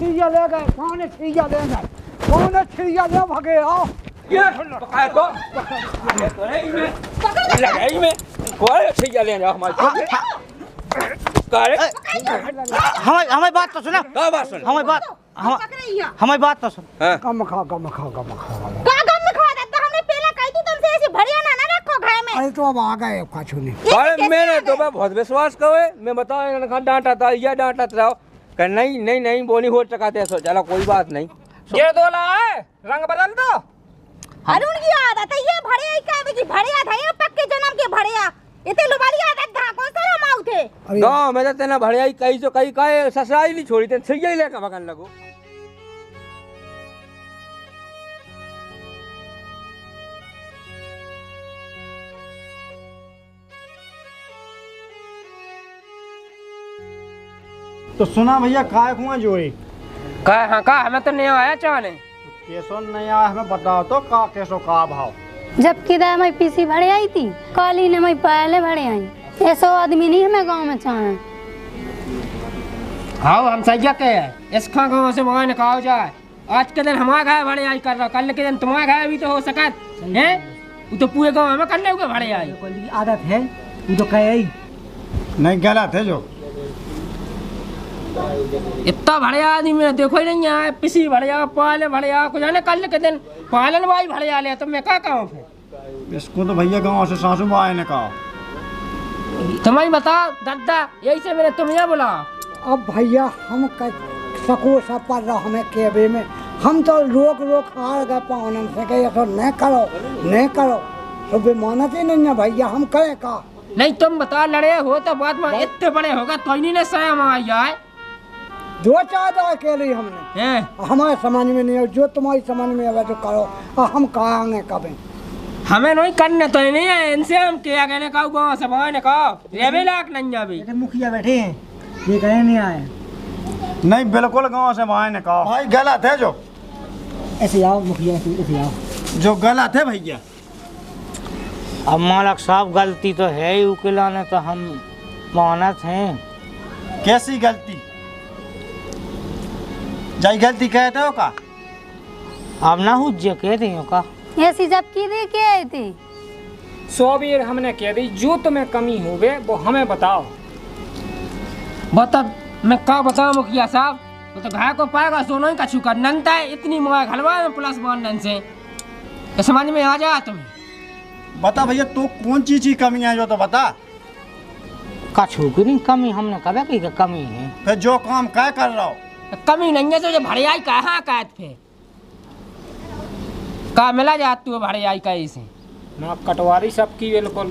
छिया ले गए, कौन छिया ले गए, कौन छिया ले भागे। आओ ये पकड़ को लगाई में कौन छिया ले जाओ हमारे करे। हमारी बात तो सुना, का बात सुन, हमारी बात तो सुन। कम खा का गम में खा देता। हमने पहले कही थी तुमसे ऐसी बढ़िया ना रखो घर में। अरे तो अब आ गए काछू ने। अरे मैंने तो बहुत विश्वास करे, मैं बताओ इन्होंने डांटा था, ये डांटा था कि नहीं बोनी हो चकाते। सो चलो कोई बात नहीं, ये दो ला है रंग बदल दो। अरे उनकी आदत है ये बढ़िया ही कहवे की बढ़िया था, ये पक्के जन्म के बढ़िया। इतने लुबाड़ी आदत था कौन सा माऊ थे। गांव में तो ना बढ़िया ही कहीं तो कहीं काहे ससुराल नहीं छोड़ी थे, छिया ही लेकर भगन लगो। तो सुना भैया काय कुआं जोड़ी का हाँ का हमें तो नहीं आया चाहने कैसो नहीं आया, हमें बताओ तो का कैसो का भाव। जबकि दादा मैं पीसी भरे आई थी, काली ने मैं पहले भरे आई। ऐसा आदमी नहीं हमें गांव में चाहे। हाँ हम सही के है, इसका गाँव से वहाँ निकाल जाए। आज के दिन हमारा घर भरे आई कर रहा, कल के दिन तुम्हारा घर भी तो हो सकत है। वो तो पूरे गाँव में करने हुए भरे आई आदत है, वो तो कहे नहीं गलत है जो इतना बढ़िया आदमी में देखो ही नहीं है। पिसी बढ़िया पाले बढ़िया कुछ जाने कल के दिन पालन भाई बढ़िया ले, तो मैं क्या कहूँ फिर। इसको तो भैया गाँव से सासू माँ ने कहा। तुम्हें बताओ दादा, यही से मैंने तुम्हें बोला। अब भैया हम सको सब पर रहो हमें केबे में, हम तो रोक हार गए पावन से कहे तो नहीं करो तो बेमानत ही नहीं है भैया, हम कहे का नहीं। तुम बता लड़े हो तो बात में इतने बड़े होगा तो नहीं ने सहम आ जाए। दो चार दवा के लिए हमने हमारे समझ में नहीं है, जो तुम्हारी समझ में आवे तो करो, और हम कहेंगे कभी हमें नहीं करने तो नहीं है। इनसे हम क्या कहने का गाँव से वहाँ ने कहा रेबे लाख नहीं अभी मुखिया बैठे हैं, ये कहे नहीं आए। नहीं बिल्कुल गाँव से वहाँ ने कहा भाई गलत है जो। ऐसे आओ मुखिया, ऐसे आओ जो गलत है भैया। अब मालक साहब गलती तो है ही, उकिला ने तो हम मानत हैं। कैसी गलती जाई गलती कहते हो का? अब ना हो जे कहते हो का ऐसी जब की दे के आई थी। 100 बेर हमने कह दी, जो तुम्हें कमी होवे वो हमें बताओ। बता मैं क्या बताऊं मुखिया साहब, वो तो घर को पाएगा सोना ही का छुका नंगता है। इतनी मोबाइल हलवा में प्लस वन से समझ में आ जा तुम्हें। बता भैया तो कौन चीज की कमी है जो तो बता। कछु की नहीं कमी, हमने कहा कि कमी है। फिर जो काम क्या कर रहा हो कमी नहीं है तो जो भड़ियाई कहाँ कैद फिर का मिला जात तू भड़ियाई कहीं से ना कटवारी सबकी बिल्कुल।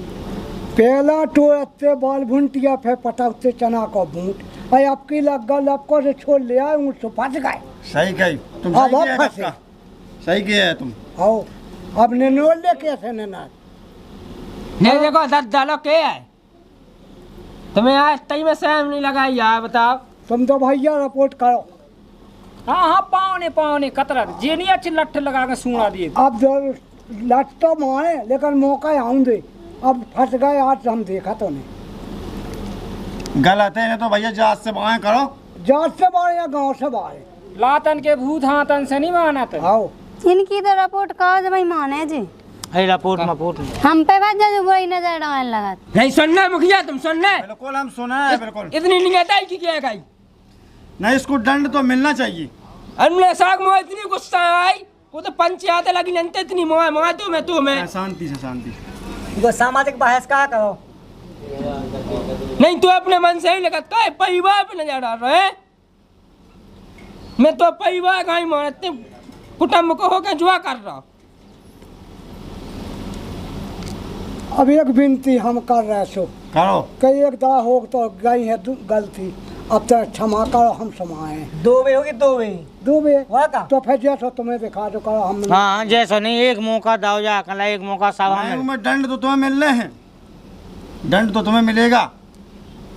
पहला तो इतने बाल भुंटिया फिर पटाते चना को भूंट, अरे आपकी लपको से छोड़ ले आए ऊँट से फंस गए। सही कही तुम, सही किया है तुम। आओ अब नोल ले कैसे ना नहीं देखो दालो के है तुम्हें आज तई में सहम नहीं लगाई यार बताओ। तुम तो भैया रिपोर्ट करो। हाँ पावने कतरा जे नहीं अच्छी लठ लगा के सुना दिए। अब जो लट तो मारे लेकिन मौका आऊँ दे, अब फंस गए आज हम देखा तो नहीं। गलत है तो भैया जात से बाहर करो। जात से बाहर या गांव से बाहर लातन के भूत हाथन से नहीं माना तो। आओ इनकी तो रिपोर्ट कहा जब माने जी रिपोर्ट हम पे बात जो बुरी नजर डालने लगा। नहीं सुनना मुखिया, तुम सुनना। बिल्कुल हम सुना है बिल्कुल। इतनी निगहदाई की क्या गई नहीं, इसको दंड तो मिलना चाहिए। अरे साग मोह इतनी गुस्सा आई, वो तो पंचायत लगी नंते इतनी मोह तो मैं तो मैं शांति से शांति। तो सामाजिक बहस का करो। नहीं तो अपने मन से ही लगा काय परिवार पे नजर डाल रहे हैं। मैं तो परिवार का ही मानते कुटुंब को होकर जुआ कर रहा। अब एक विनती हम कर रहे सो करो कई एक दा हो तो गई है गलती, अब तो क्षमा करो, हम समाए। 2 वे होगी 2 वे तो फिर जैसा तुम्हें दिखा दो करो हम। हाँ जैसा नहीं, एक मौका दाव जा कला, एक मौका साहब में दंड तो तुम्हें मिलने हैं, दंड तो तुम्हें मिलेगा।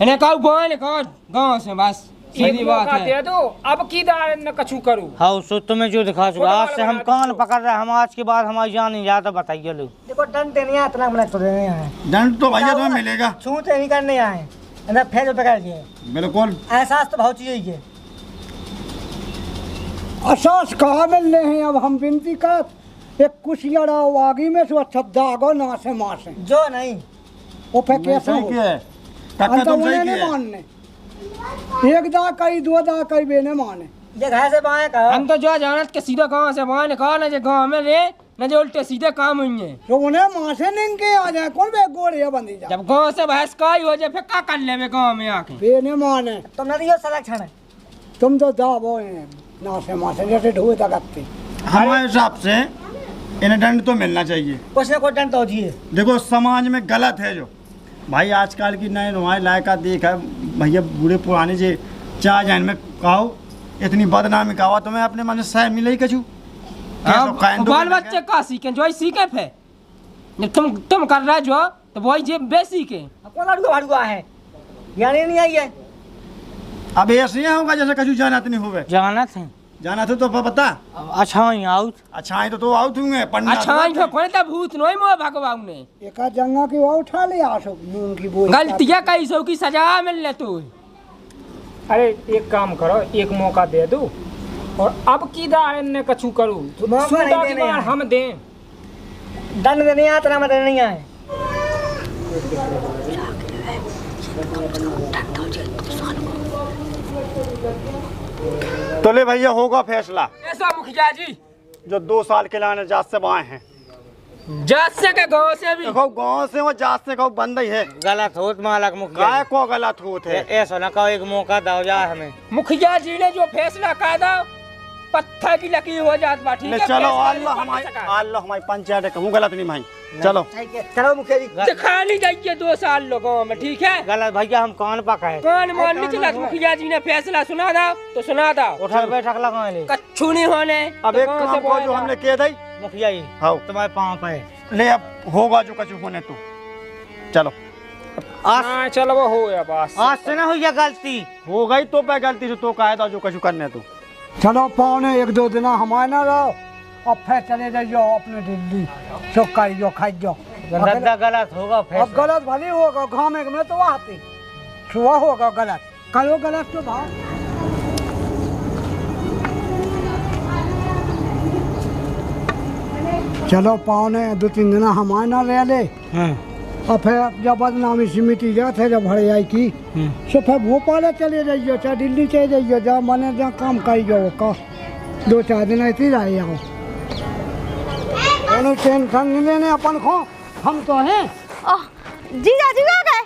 इन्हें कहो गाँव से बस सीधी बात है। दे दो अब की दार न कछु करूं। हाँ सो तुम्हें जो दिखा चुका, आज से हम कान पकड़ रहे हैं। हम आज के बाद हमारी जान नहीं जाता, बताइए लोग। देखो दंड देने आए इतना हमने तो देने आए, दंड तो भैया तुम्हें मिलेगा। छूते नहीं करने आए, अंदर फेर पकड़ दिए। बिल्कुल एहसास तो बहुत चीज है। असास कहाँ मिल रहे हैं। अब हम विनती कर एक कुशियारा आगी में से अच्छा दागो ना से माँ से जो नहीं वो फिर कैसे सही हो? किया है काका अंत तुम उन्हें सही नहीं किया है। मानने एक दा कई दो दा कई बेने माने जगह से बाएं कहो। हम तो जो जानत के सीधा गाँव से बाहर निकाल न जो गाँव में रे न जो उल्टे सीधे काम हुई है। तो उन्हें माँ से नहीं के आ जाए कौन बे गोड़िया बंदी जा जब गाँव से भैंस का ही हो जाए फिर क्या कर ले गाँव में आके। बेने माने तुम न दियो संरक्षण है। तुम तो दाबो हैं ना से माँ से जैसे ढूए तकती। हमारे हिसाब से इन्हें दंड तो मिलना चाहिए। कुछ न कुछ दंड तो होती है। देखो समाज में गलत है जो भाई आजकल की नए नुमाई लायका देख है भैया बूढ़े पुराने जे चाह जान में कहो इतनी बदनामी कहा तुम्हें अपने मन से सह मिले ही कछु बाल बच्चे का सीखे जो ही सीखे फे तुम कर रहे जो तो वही जे बे सीखे। कौन अड़ुआ भड़ुआ है यानी नहीं आई है। अब ऐसे होगा जैसे कछु जानत नहीं हुए जाना थे जाना तो बता। अच्छा ही आउट अच्छा है तो आउट हुए पढ़ना अच्छा ही कोई तो भूत नहीं मोह भगवान ने एक जंगा की वो उठा ले आसो नून की बोई गलतियां कई सौ की सजा मिलने तू। अरे एक काम करो एक मौका दे दो और अब की दार ने कछु करूँ मौका नहीं देने हैं। हम दें दंड देने आता ना मत नहीं आए। तो ले भैया होगा फैसला। ऐसा मुखिया जी जो 2 साल के लाने जात से बाएं हैं जात से के गाँव से भी देखो गाँव से वो जात से कहो बंद ही है। गलत होत मालक मुखिया गाय को गलत होते है। ऐसा ना कहो एक मौका दो जा हमें। मुखिया जी ने जो फैसला कर दो पत्थर की लकीर हो जात बा ठीक ले है। चलो फैसला अल्लाह नहीं हमारी पंचायत है कहूँ गलत नहीं भाई चलो चलो मुखिया जी। तो खाली जाइए 2 साल लोगों में ठीक है। गलत भैया हम कौन पकाए कौन मान नहीं चला मुखिया जी ने फैसला सुना दो तो सुना दो उठक बैठक लगा ले। कच्छू नहीं होने। अब एक काम को जो हमने किया था मुखिया जी हाँ तुम्हारे पाँव पे ले अब होगा जो कछु होने तू चलो हाँ चलो वो हो गया बस। आज से ना हुई गलती हो गई तो पे गलती से तो कहा था जो कछु करने तू चलो पौने 1-2 दिन हमारे ना रहो अब फिर चले जाइयो अपने दिल्ली सो खाइयो खाइयो। गद्दा गलत होगा अब फैसला। गलत भले होगा गाँव में तो आती सुबह होगा गलत करो गलत तो भाव चलो पौने 2-3 दिन हमारे ना रह ले और फिर जब बदनामी से मिटी जाते जब भरे आई की सो फिर भोपाल चले जाइयो चाहे दिल्ली चले जाइयो जहाँ मने जहाँ काम करियो का 2-4 दिन ऐसे ही रहे आओ टेंशन नहीं लेने अपन को हम तो हैं। जीजा जी आ गए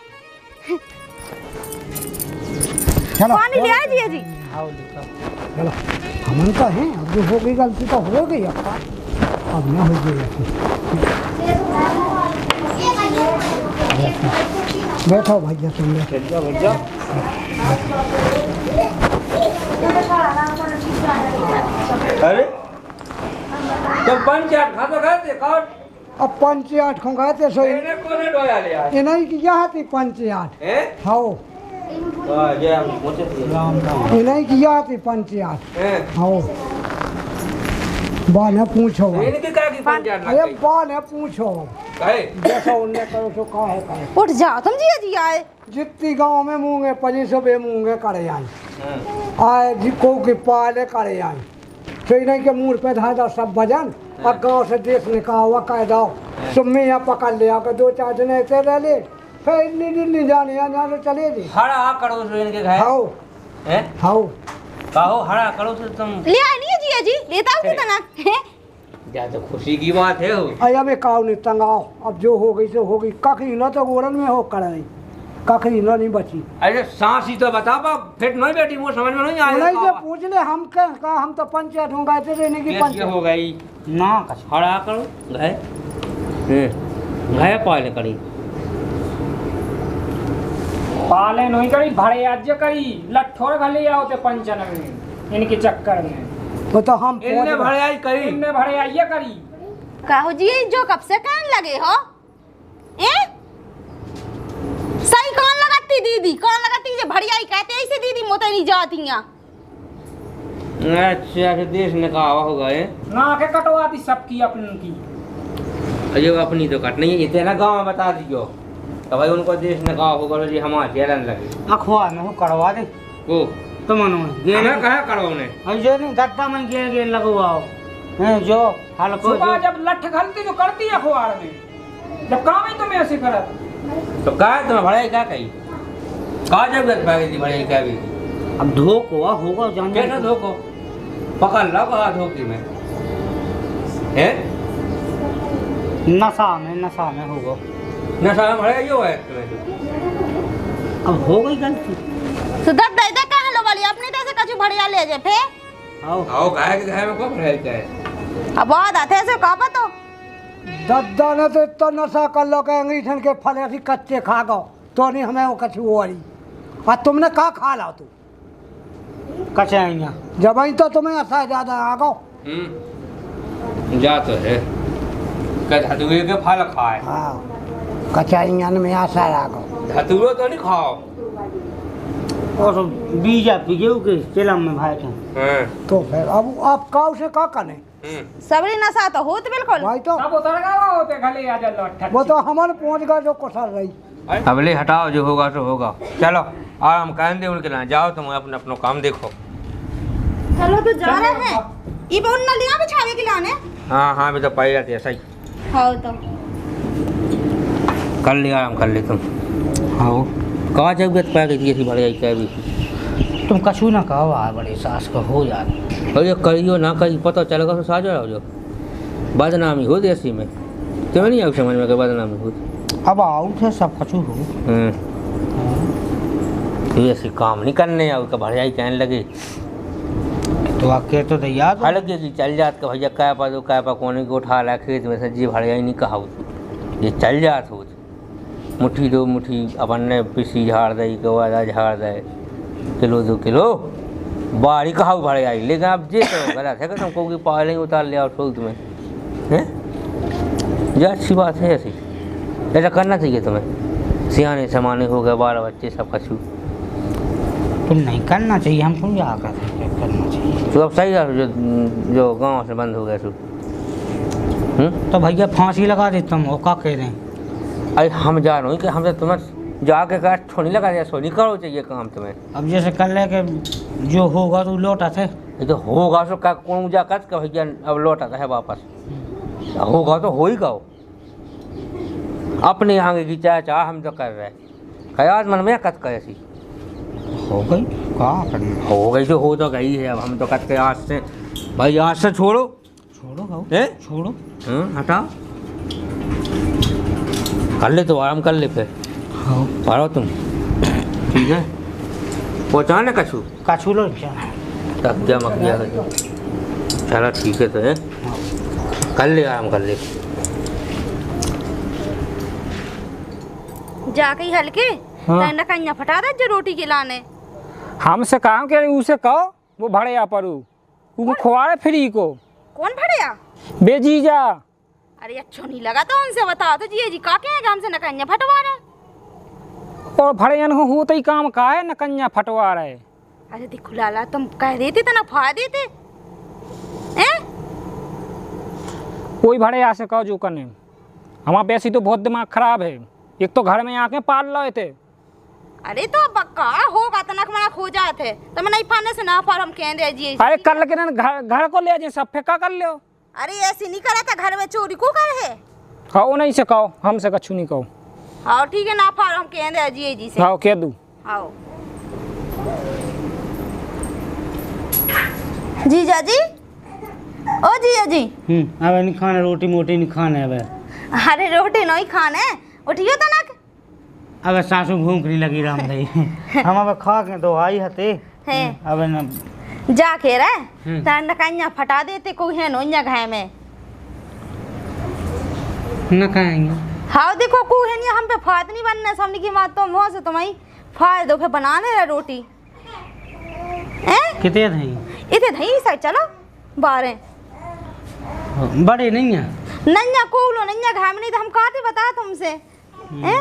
चलो पानी ले आए जीजा जी। चलो हमन तो हैं अब जो हो गई गलती तो हो गई अब ना हो गई बैठो भैया तुम अरे तो पंचायत खा तो गए थे कौन अब पंचायत को गए थे सो इन्हें कोने डोया ले आए इन्हीं की यहाँ थी पंचायत हैं हाँ जय हम पहुंचे थे इन्हीं की यहाँ थी पंचायत हैं हाँ बा ने पूछो इनकी क्या की पंचायत अरे लग गई बा ने पूछो कहे जैसा उनने करो सो कहे कहे उठ जाओ तुम जीजा जी आए। जितनी गांव में मूंगे पजी सब मूंगे करे आई आए जिको के पाले करे आई तो इन्हीं के मुंह पे धादा सब भजन और गांव से देश निकाल हुआ कह दो सुम्मी यहाँ पकड़ लिया के 2-4 दिन ऐसे रह ले फिर दिल्ली जाने यहाँ से चले जी हड़ा करो सो इनके घर हाउ हैं हाउ कहो हड़ा करो सो तुम ले आए नहीं है जीजा जी लेता हूँ कितना या तो खुशी की बात है हो अया में काव नहीं तंगाओ अब जो हो गई सो हो गई कखरी न तो गोरन में हो कराई कखरी न नहीं बची अरे सांस ही तो बता पा फिर नहीं बेटी वो समझ में नहीं आया नहीं से पूछ ले हम कहा हम तो पंचायत हो गए थे रहने की ये पंचायत हो गई ना हड़ा करो घय घय पाले करी पाले नहीं करी भरे आज करी लठोर भले आओ ते पंचन में इनके चक्कर में तो हम इनने भरे आई करी इनने भरे आइए करी। कहो जी जो कब से कहने लगे हो ए सही कौन लगाती दीदी कौन लगाती जो भड़ियाई कहते ऐसे दीदी मोते नहीं जाती हैं। अच्छा फिर देश ने कहा होगा ये ना के कटवाती सबकी अपनी की अजय अपनी तो कट नहीं है इतना गाँव में बता दियो तो भाई उनको देश ने कहा होगा जी हमारे चेहरा लगे अखबार में कड़वा दे वो तुम मैं कहा करो उन्हें जो नहीं दत्ता में गेल लगवाओ हैं जो हल्को सुबह जब लठ घलती जो करती है अखबार में, जब काम ही तुम्हें ऐसे करा तो कहा तुम्हें भड़ाई क्या कही, कहा जरूरत पा गई थी भड़ाई क्या भी थी। अब धोख हुआ होगा जान कैसा धोखो पकड़ लो कहा धोखी में है नशा में होगा नशा में भड़ाई जो है तुम्हें अब हो गई गलती सुधर दे दे कहां लो वाली अपनी तरह से कछु बढ़िया ले जे फे आओ गाय के घर में को भड़ाई क्या है। अब बहुत आते से का पतो दद्दा ने तो इतना नशा कर लो के अंगीठन के फल ऐसी कच्चे खा गो तो नहीं हमें वो कछु वाली और तुमने कहा खा ला तू कचाइया जब ही तो तुम्हें ऐसा ज्यादा आ गो जा तो है धतूरे के फल खाए। हाँ कचाइयन में ऐसा आ गो धतूरो तो नहीं खाओ और तो बीजा पीजे के चिलम में भाई थे तो फिर अब आप काऊ से का कने सबरी नशा तो होत बिल्कुल भाई तो सब उतर गया होते खाली आ जा लठ वो तो हमारे पहुंच गए जो कुशल रही अबले हटाओ जो होगा तो होगा चलो आराम कहन दे उनके ना जाओ तुम अपना अपना काम देखो। चलो तो जा रहे हैं ये बोल ना लिया बिछावे के लाने। हाँ भी तो पाई जाती है सही हाँ तो कर ले आराम कर ले तुम। हाँ कहा जरूरत पा गई थी भड़ाई क्या भी तुम कछु ना कहो आ बड़े सास का हो यार और ये करियो ना करियो पता चलेगा तो साझा रहो जो बदनामी हो देसी में तुम्हें नहीं आऊ समझ में बदनामी हो अब आओ थे सब कछु हो ऐसी काम नहीं करने आओ तो भड़ाई कहने लगे तो आके तो तैयार अलग की चल जात का भैया क्या पा कोने को उठा ला खेत में सज्जी भड़ाई नहीं कहा ये चल जात हो मुट्ठी दो मुट्ठी अपन ने पिसी झाड़ दे गवादा झाड़ दे किलो 2 किलो बाड़ी कहा भड़े आई लेकिन आप जे तो गलत है कि तुमको की पाले उतार ले और छोड़ तुम्हें हैं ये अच्छी बात है ऐसी ऐसा करना चाहिए तुम्हें सियाने समाने हो गए 12 बच्चे सब कछु तुम नहीं करना चाहिए हमको क्या करना चाहिए तो अब सही है जो गाँव से बंद हो गया सु तो भैया फांसी लगा देता हूँ का कह रहे हैं अरे हम जा रहे हैं कि हमसे तुम्हें जाके का छोनी लगा दिया सोनी करो चाहिए काम तुम्हें। अब जैसे कर ले के जो होगा तो लौटा थे ये तो होगा तो क्या कौन जा कर का भैया अब लौटा है वापस होगा तो हो ही गाओ अपने आगे की चाह हम तो कर रहे ख्याल मन में कत कैसी हो गई क्या करना हो गई तो हो तो गई है अब हम तो कत के आज से भाई आज से छोड़ो छोड़ो हटाओ कर ले तो आराम कर ले फिर हाँ पारो तुम ठीक है पहुँचाने कछु लो तब क्या मक गया चलो ठीक है तो है कर ले आराम कर ले जाके ही हल्के तन्ना कन्या फटा दे जो रोटी के लाने हमसे काम करे उसे कहो वो भड़े परू वो खुआरे फ्री को कौन भड़िया बेजीजा। अरे अच्छा नहीं लगा तो उनसे बताओ तो जी का क्या है हमसे न कन्या फटवा रहे और भड़ियन हो तो ही काम का है न कन्या फटवा रहे। अरे देखो लाला तुम कह देते तो ना फा देते हैं कोई भड़े से कहो जो करने हमारा वैसे तो बहुत दिमाग खराब है एक तो घर में आके पाल रहे थे। अरे तो बक्का होगा तो नक मना खो जाते तो मैं नहीं फाने से ना फार हम कह दे जी। अरे कर लगे घर को ले जाए सब फेंका कर लो। अरे ऐसे नहीं करा था घर में चोरी को कर है। हाँ नहीं से कहो हमसे कछु नहीं कहो। हाँ ठीक है ना फार हम कह दे जी से। हाँ कह दूँ। हाँ जीजा जी ओ जीजा जी अब नहीं खाना रोटी मोटी नहीं खाना है। अरे रोटी नहीं खाने उठियो तो ना अब सासू भूख नहीं लगी राम भाई हम अब खा के तो आई हते अब न जाके रे तार कन्या फटा देते कोई है नोन्या घाय में न खाएंगे। हाँ देखो को है नहीं हम पे फायदा नहीं बनना सामने की बात तो मुँह से तुम्हारी फायदो पे बनाने रहे रोटी कितने थे इतने धई साइड चलो 12 बड़े नहीं है नन्या कोलो नन्या घाय में नहीं तो हम काते बता तुमसे हैं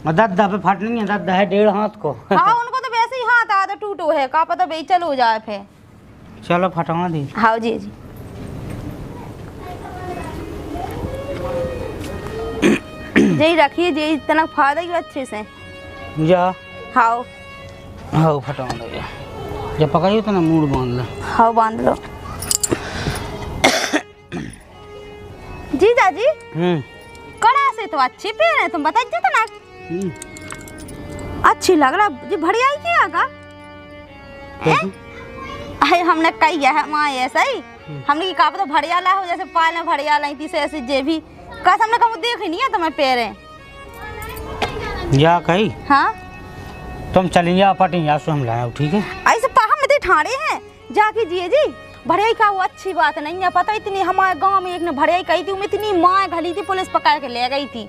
दद्दा पे फट नहीं है दद्दा है 1.5 हाथ को। हाँ उनको तो वैसे ही हाथ आधा टूटो है का पता बेचल हो जाए फिर। चलो फटवा दी। हाँ जी जी जी रखिए जी इतना फायदा ही अच्छे से जा हाँ हाँ फटवा दे। जब पकाइयो तो ना मूड बांध लो। हाँ बांध लो। जीजा जी कड़ा से तो अच्छी पेड़ है, तुम बताइए तो ना। अच्छी लग रहा जी, बढ़िया ही किया का। अरे हमने कही है माँ ऐसा ही, हमने कहा तो बढ़िया ला हो, जैसे पाल में बढ़िया लाई थी से ऐसे जे भी कस हमने कहा देख ही नहीं है तुम्हें पेड़ है। या कही हाँ तुम चली जा पाटी या सो हम लाए, ठीक है। ऐसे हम इतने ठाड़े हैं जाके जिए जी भड़िया का, वो अच्छी बात नहीं है। पता इतनी हमारे गांव में एक ने भड़िया कही थी, इतनी माँ घली थी, पुलिस पकड़ के ले गई थी।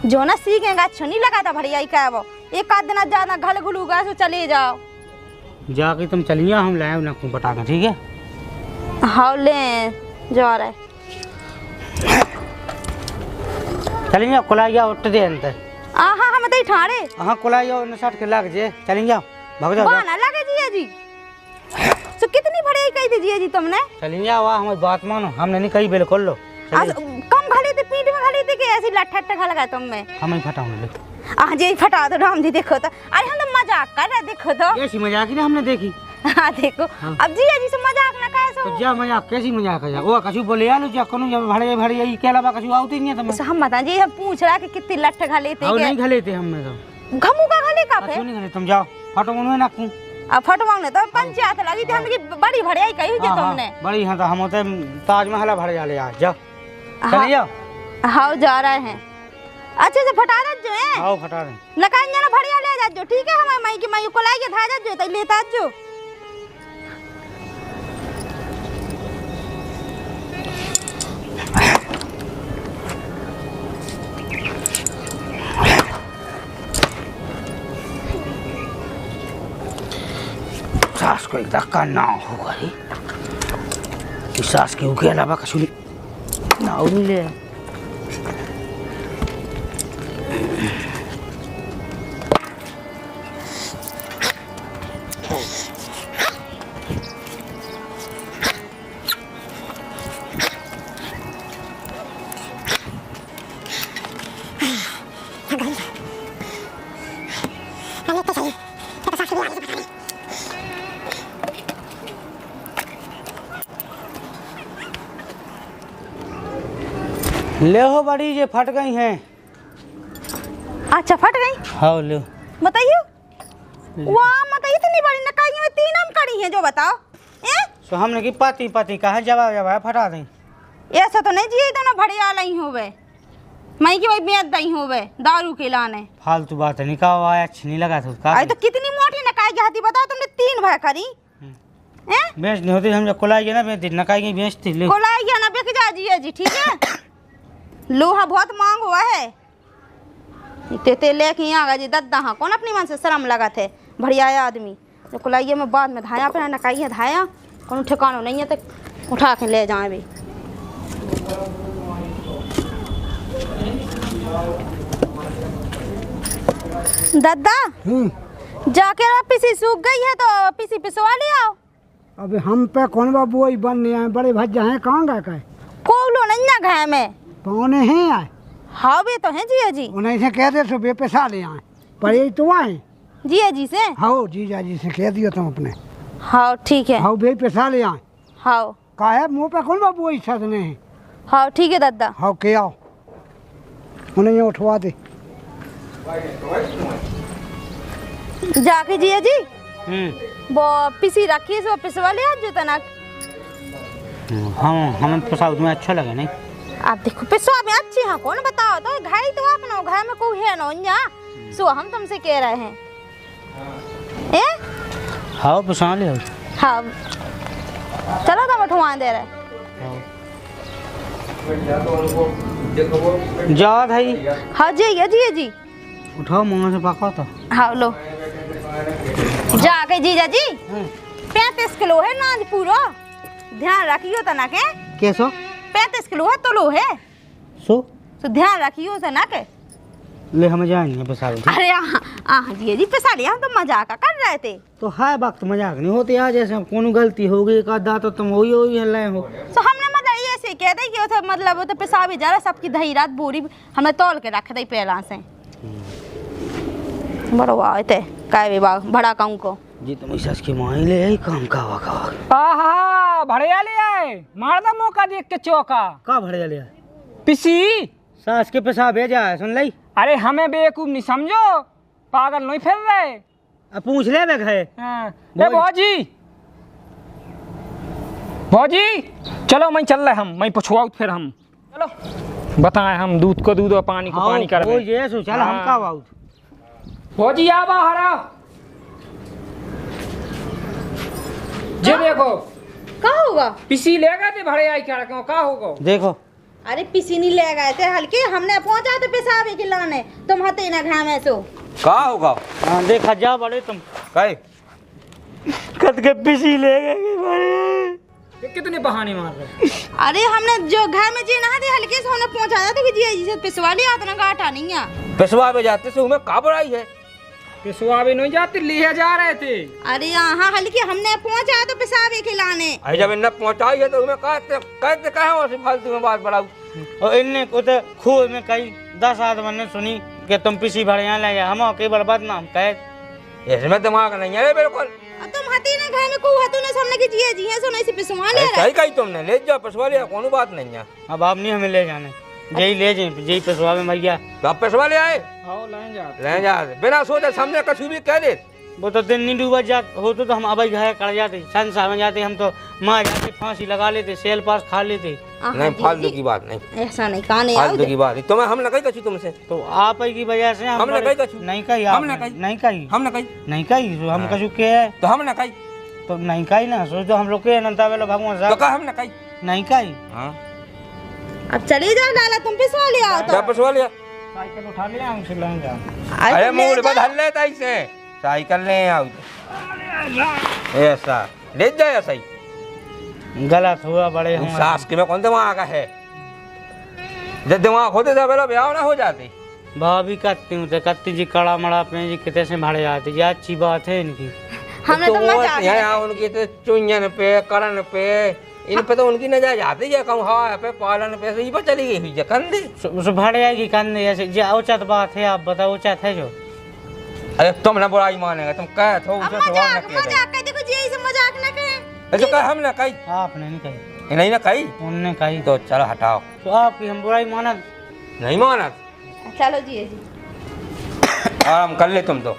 जो ना सीखेगा अच्छा नहीं लगा था भड़िया का, वो एक आध दिन ज्यादा घल घुलू गए तो चले जाओ। जाके तुम चली जा, हम लाए ना को पटा के, ठीक है। हाँ ले जा रहे चली जा कोलाइया उठ दे अंतर। हाँ हम तो ठाड़े। हाँ कोलाइया उन साठ के लग जे, चली जाओ भाग जाओ। बहाना लगे जिया जी। तो कितनी भड़िया कही थी जिया जी तुमने? चली जाओ, हमारी बात मानो, हमने नहीं कही बिल्कुल लो। कम घली थी, पीठ में घली थी कि ऐसी लट्ठ घल गए तुम में? हम ही फटाऊंगे। आज ये फटा दो राम जी, देखो तो। अरे हम तो मजाक कर रहे, देखो तो। ऐसी मजाक ही ना हमने देखी। हाँ देखो अब जिया जी से मजाक ना करे सो। तो जा मजाक कैसी मजाक है? वो कछु बोले आलू जा कनु जब भड़े भड़े ये के अलावा कछु आउती नहीं है तुम्हें। हम बता जी, हम पूछ रहा कि कितनी लट्ठ घले थे। नहीं घले थे हमने तो। घमू का घले का पे? नहीं घले, तुम जाओ फटो मुंह ना कू। अब फटवाने तो पंचायत लगी थी, हम की बड़ी भड़िया कही थी तुमने। बड़ी हां तो हम होते ताजमहल भड़े जाले आ जाओ। चल जाओ। हां जा रहे हैं। अच्छे से फटा दे जो है। आओ फटा दे। लकाई ना भड़िया ले जा जो, ठीक है। हमारे माई की माई को लाई के था जा जो, तो लेता जो। सास को एक धक्का ना होगा ही, इस सास के उके अलावा कछु ना हो मिले। ले हो बड़ी ये फट गई हैं। अच्छा फट गई। हाँ ले बताइए। वाह मतलब इतनी बड़ी नकाई में 3 आम कड़ी हैं जो, बताओ। सो हमने की पाती पाती कहा जवाब फटा दें। ऐसा तो नहीं जी, तो ना भड़िया लाई होवे, मई की वही बेच दई होवे दारू के लाने। फालतू बात है, निकाह आया अच्छा नहीं लगा था। आई तो कितनी मोटी नकाई जाती बताओ तुमने, 3 भाई करी। बेच नहीं होती, हम जब कोलाई ना बेचती नकाई की बेचती। कोलाई ना बिक जा जी, ठीक है। लोहा बहुत मांग हुआ है, ते लेके आ गए जी दद्दा। हाँ कौन अपनी मन से शर्म लगा थे, बढ़िया आदमी जो कुलाइये में बाद में धाया पे नकाइया धाया, कौन ठिकानो नहीं है तो उठा के ले जाए भी। दद्दा जाके पीसी सूख गई है तो पीसी पिसवा ले आओ। अबे हम पे कौन बाबू वही बनने आए, बड़े भज्जा हैं कहाँ गए? कोलो नहीं ना घाय में पौने हैं आए। हाँ वे तो हैं जिया जी। उन्हें से कह दे सो बे पैसा ले आए, पर यही तो आए जिया जी से। हाँ जीजा जी से कह दियो तुम अपने। हाँ ठीक है। हाँ बे पैसा ले आए। हाँ का है मुँह पे कौन बाबू वही सदने हैं। हाँ ठीक है दादा। हाँ के आओ, उन्हें ये उठवा दे जाके जिया जी। वो पिसी रखी सो पिसवा ले आज जो तना। हाँ हमें पिसाव तुम्हें अच्छा लगे नहीं? आप देखो पिसवा में अच्छी है, कौन बताओ तो घाई तो अपना घर में कोई है ना सो हम तुमसे कह रहे हैं। हाँ पिसा ले। हाँ चलो तो उठवा दे रहे। जा भाई। हाँ जी जी उठाओ मुँह से पका तो। हाँ लो जाके जीजा जी। 35 किलो है नाज पूरा, ध्यान रखियो तना के। कैसो? 35 किलो है तो लो है सो ध्यान रखियो तना के। ले हम जाएंगे पिसा। अरे हाँ जी पिसा लिया, हम तो मजाक कर रहे थे। तो हाय वक्त मजाक नहीं होती आज, जैसे कौन गलती हो गई एक आधा तो तुम वही हल्लाए हो। तो हमने मतलब ये से कह दे कि मतलब वो तो पिसा भी जा रहा, सबकी दही रात बोरी हमने तौल के रख दी पहला से। बड़ो थे काय बड़ा कहूँ को जी तुम सास की माँ ले आई काम का वाका आहा भड़िया ले आए मार दा मौका देख के चौका का भड़िया ले पिसी सास के पैसा भेजा है सुन लई अरे हमें बेवकूफ नहीं समझो पागल नहीं फिर रहे अब पूछ ले बे है हाँ। ए भौजी चलो मैं चल रहे हम मैं पुछवाऊ फिर हम चलो बताए हम दूध को दूध और पानी को पानी कर ओ ये सो चल हम का बात भौजी आ बाहर आओ जे देखो का होगा? पिसी ले गए थे भड़े आई क्या रखो का होगा देखो अरे पिसी नहीं ले गए थे हल्के हमने पहुंचा तो पेशाब के लाने तुम हते ना घाम ऐसो का होगा हां देखा जा बड़े तुम कई कद के पिसी ले गए बड़े कितने बहाने मार रहे अरे हमने जो घर में जी नहा दे हल्के से हमने पहुंचाया था कि जी से पिसवा लिया इतना गाटा नहीं है पेशवा में जाते से हमें का बुराई है पिसवा भी नहीं जाते ले जा रहे थे अरे यहाँ हल्के हमने पहुंचाया तो पेशाब खिलाने अरे जब इन्हें पहुंचाई है तो हमें कहते कहे फालतू में बात बढ़ाऊ और इनने को तो खूब में कई 10 आदमी ने सुनी कि तुम पिसी भड़े यहाँ ले हम केवल बदनाम कहे इसमें दिमाग नहीं है बिल्कुल तुम हती ना घर में को हतु ने सामने की जी है सो नहीं से पिसवा ले सही कही तुमने ले जाओ पेशवा लिया कोनो बात नहीं है अब आप नहीं हमें ले जाने यही ले जाए यही पेशवा में भैया तो आप पेशवा ले आए आओ ले जा बिना सोचे सामने कुछ भी कह दे वो तो दिन नहीं डूबा जात होते तो हम अब घर कर जाते संसार में जाते हम तो माँ जाते फांसी लगा लेते सेल पास खा लेते नहीं फालतू की बात नहीं ऐसा नहीं कहा नहीं फालतू की बात तुम्हें हम कही कछु तुमसे तो आप ही की वजह से हमने कही कछु नहीं कही हमने कही नहीं कही हमने कही नहीं कही तो हम कछु के है तो हमने कही तो नहीं कही ना सो तो हम लोग के अनंता वेलो भगवान तो साहब कहा हमने कही नहीं कही हां अब चली जा डाला तुम पिसवा ले आओ तो पेशवा लिया साइकिल उठा लिया हम से ले जा अरे मूड बदल ले तैसे साइकिल ले आओ ऐसा ले जाए ऐसा ही गलत हुआ बड़े हम सास के में कौन दिमाग है जब दिमाग होते थे पहले ब्याह ना हो जाती भाभी करती हूँ तो कत्ती जी कड़ा मड़ा अपने जी कितने से भाड़े आते ये अच्छी बात है इनकी हमने तो मजाक यहाँ उनकी तो चुंजन पे करण पे इन पे तो उनकी नजर जाती है कम हवा पे पालन पे यही पर चली गई हुई कंधे सो भाड़े आएगी कंधे ऐसे जो उचित बात है आप बताओ उचित है जो अरे तुम ना बुराई मानेगा तुम कह थो उसे सवाल ना किया मजाक कर देखो जी ऐसे मजाक ना करें तो कह हमने कही आपने नहीं कही नहीं ना कही उनने कही तो चलो हटाओ तो आपकी हम बुराई माना नहीं माना चलो जी जी आराम कर ले तुम तो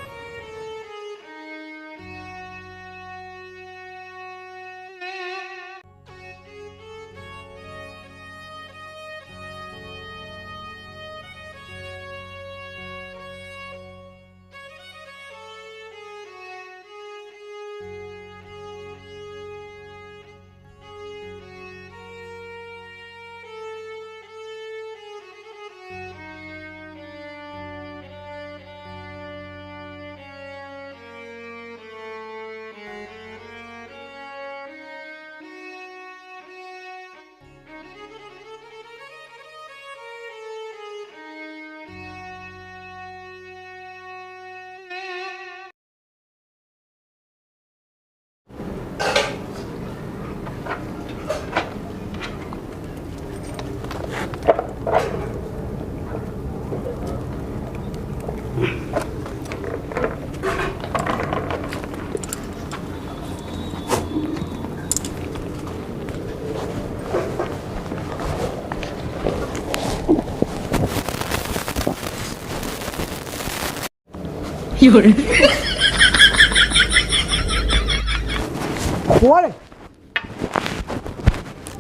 बोले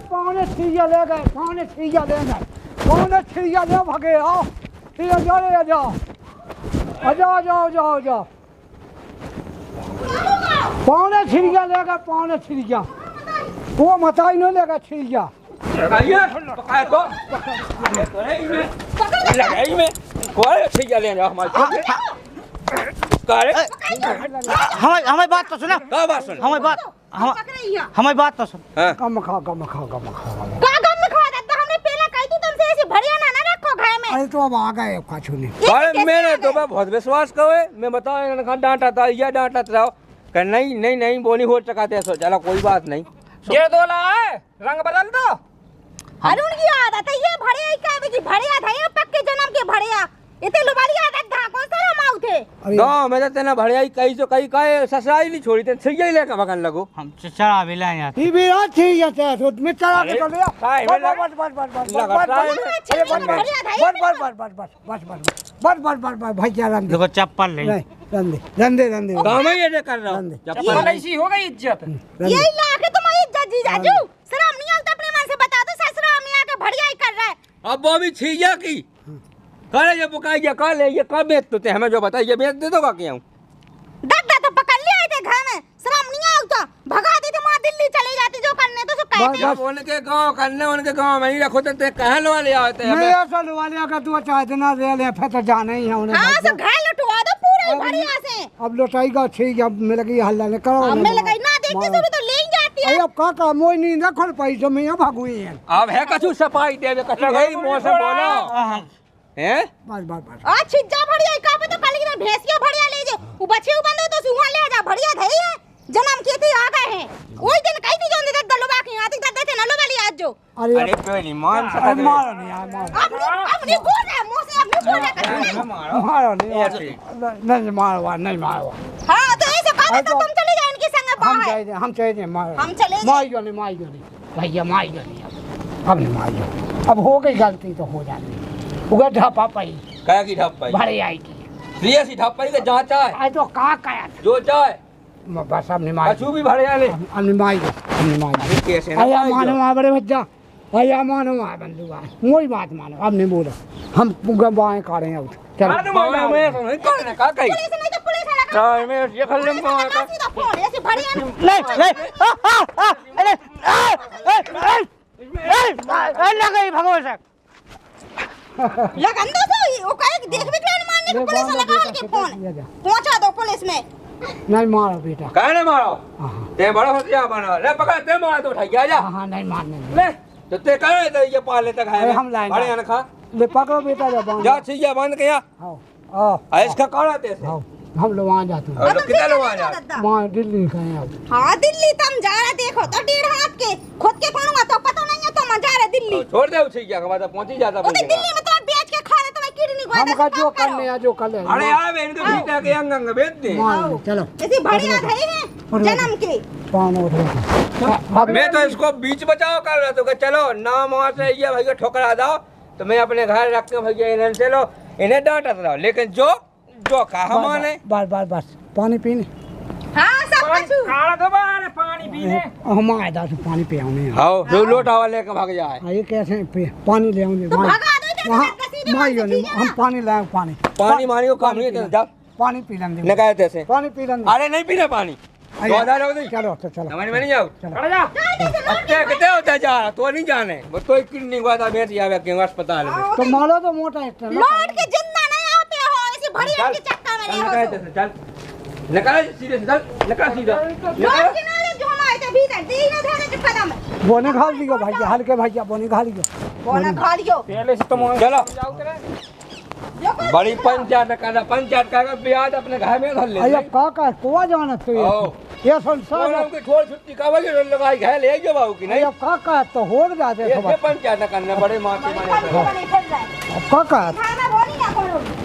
पौने छिया ले गए पौने छिया ले गए पौने छिया ले भगे आओ छिया जाओ ले जाओ जाओ जाओ जाओ जाओ पौने छिया ले गए पौने छिया वो मताई नहीं लेगा छिया हमारी बात तो सुना हमारी बात हमारी बात तो सुन कम खा कम खा कम खा का गम में खा देता हमने पहले कही थी तुमसे ऐसे भड़िया ना रखो घर में अरे तो अब आ गए कछु नहीं अरे मैंने तो बहुत विश्वास करे मैं बताओ इन्होंने डांटा था या डांटा था कि नहीं नहीं नहीं बोनी हो चकाते सो चलो कोई बात नहीं ये दोला है रंग बदल दो अरे उनकी आदत है ये भड़िया क्या है भड़िया था ये पक्के जन्म के भड़िया इतने लुबाड़ी आदत धा कौन सा रमाऊ थे अरे गाँव में तो तेना भड़ियाई कहीं सो कहीं कहे ससुराई नहीं छोड़ी ते सही लेकर भगन लगो हम चढ़ा भी लाए यार ये भी रात थी या ते तो मैं चला के चले जा काय में लगा- बस बस बस बस लगा- बस अच्छे बस में बढ़िया था बस बस बस बस बस बस बस बस बस भैया रंदे देखो चप्पल नहीं नहीं रंदे रंदे रंदे गाँव में ये कर रहा हूँ रंदे चप्पल ऐसी हो गई इज्जत यही लाके तुम्हारी इज्जत जी जाजू शर्म नहीं आता अपने मन से बता दो ससुरा में आके बढ़िया ही कर रहा है अब वो भी छीया की करे ये पुकाइए कल है ये कब बेच तो हमें जो बताइए बेच दे दो का क्या हूँ दद्दा तो पकड़ ले आए थे घर में शर्म नहीं आता भगा दी थी वहाँ दिल्ली चली जाती जो करने तो सब कहते जब उनके गाँव करने उनके गाँव में ही रखो तो ते कहाँ लो ले आते हैं नहीं ऐसा वाले अगर तू चाहते ना ले ले फिर तो जाना ही है उन्हें हाँ सब घर लुटवा दो पूरे बढ़िया से अब लौटाएगा ठीक है अब मिल गई हल्ला ने करो हमें लगा ना देखती शुरू तो ले ही जाती है अरे अब का मोई नहीं रखल पैसे में यहाँ भागुई है अब है कछु सफाई दे कछु है ही मौसम बोलो हैं बस बस बस आज छिज्जा बढ़िया का पे तो कल की भैंसिया बढ़िया ले जे वो बच्चे बंदो तो सुहा ले जा बढ़िया धई है जन्म के थे आ गए हैं वही दिन कहीं नहीं जोंदे दलो बाकी आती दद्दे थे नलो वाली आज जो अरे अरे पहली मान अरे मारो नहीं यार मारो अपनी बोल रहा है मुंह से अपनी बोल रहा है मारो नहीं नहीं मारो नहीं मारो हां तो ऐसे कहा तो तुम चले जाओ इनके संग बाहर हम चाहिए मारो हम चले जाए मारियो नहीं भैया मारियो नहीं अब नहीं मारियो अब हो गई गलती तो हो जाती उगा ढापा पाई क्या की ढप पाई भरे आई की सीरियस ढप पाई के जहाँ चाहे आज तो कहा काया जो चाहे बस अब नहीं मारियो कछु भी भरे आले अब नहीं मारियो अब नहीं मारियो अरे कैसे अया मानो वहाँ बड़े बच्चा अया मानो वहाँ बंदूका वही बात मानो अब नहीं बोलो हम बाएं कारें अब चलो मैं नहीं करने का कहीं पुलिस नहीं तो पुलिस है चाहे मैं ये खल्ले में का सीधा फोन ऐसे बढ़िया नहीं लगे भगवान साहब लगन दो तो वो कहे देख भी क्यों नहीं मारने को पुलिस लगा के फोन पहुंचा दो पुलिस में नहीं मारो बेटा कहने मारो ते बड़ा होशियार बना ले पकड़ ते मार तो उठाई जा हाँ नहीं मारने ले तो ते कहे तो ये पाले तक है हम लाएंगे। बड़े अन खा ले पकड़ो बेटा जब जा छिया बंद किया आओ आओ इसका काढ़ा ते से आओ हम लोग वहाँ जाते हैं और कितने लोग आ जा वहाँ दिल्ली गए अब हाँ दिल्ली तुम जा रहे देखो तो डेढ़ हाथ के खुद के कौन तो पता नहीं है तुम जा रहे दिल्ली छोड़ दे छिया के बाद पहुंच ही जाता वो तो दिल्ली में तुम बेच के खा रहे तुम्हें किडनी हम का जो करने या जो कर ले अरे यार मैंने तो भीतर के अंग अंग बेच दे मारो चलो ऐसी बढ़िया धई है जन्म के पान उठो मैं तो इसको बीच बचाव कर रहा था कि चलो ना वहाँ से ये भैया ठोकरा जाओ तो मैं अपने घर रख के भैया इन्हें चलो इन्हें डांटत रहो लेकिन जो कहा माने बस बस बस पानी पीने हाँ सब कुछ काला दोबारा पानी पीने हम आए दास पानी पे आने आओ जो लोटा वाले के भाग जाए ये कैसे पानी ले आऊंगे तो भगा दो इधर वहाँ से सीधे मारियो नहीं हम पानी लाए पानी पानी मारी को काम नहीं है जा पानी पी लेंगे न कहे तैसे पानी पी लेंगे अरे नहीं पीना पानी दो लोग नहीं चलो तो चलो समझ में नहीं आओ खड़ा जा अच्छे कितने होता जा तो नहीं जाने वो तो किडनी को आता बेच आवे के अस्पताल में तो मारो तो मोटा इतना लौट के जिंदा नहीं आ पे हो ऐसे बढ़िया के चक्कर में नहीं न हो कहे तैसे चल निकल सीधे से चल निकल सीधा लौट के नाले जो हम आए थे भीतर दीने धोने के कदम बोने खा लियो भैया हल्के भैया बोने खा लियो बोना खा लियो पहले से तुम चलो जाओ तेरे बड़ी पंचायत का ब्याज अपने घर में धर ले अरे का कोआ जाना तो आओ। ये संसार लोगों की छोड़ छुट्टी का वजह लगाई है ले जो बाबू की नहीं अरे का तो हो जाते ये पंचायत करना बड़े माफी माने बनी फिर जाए का खाना बोली ना करो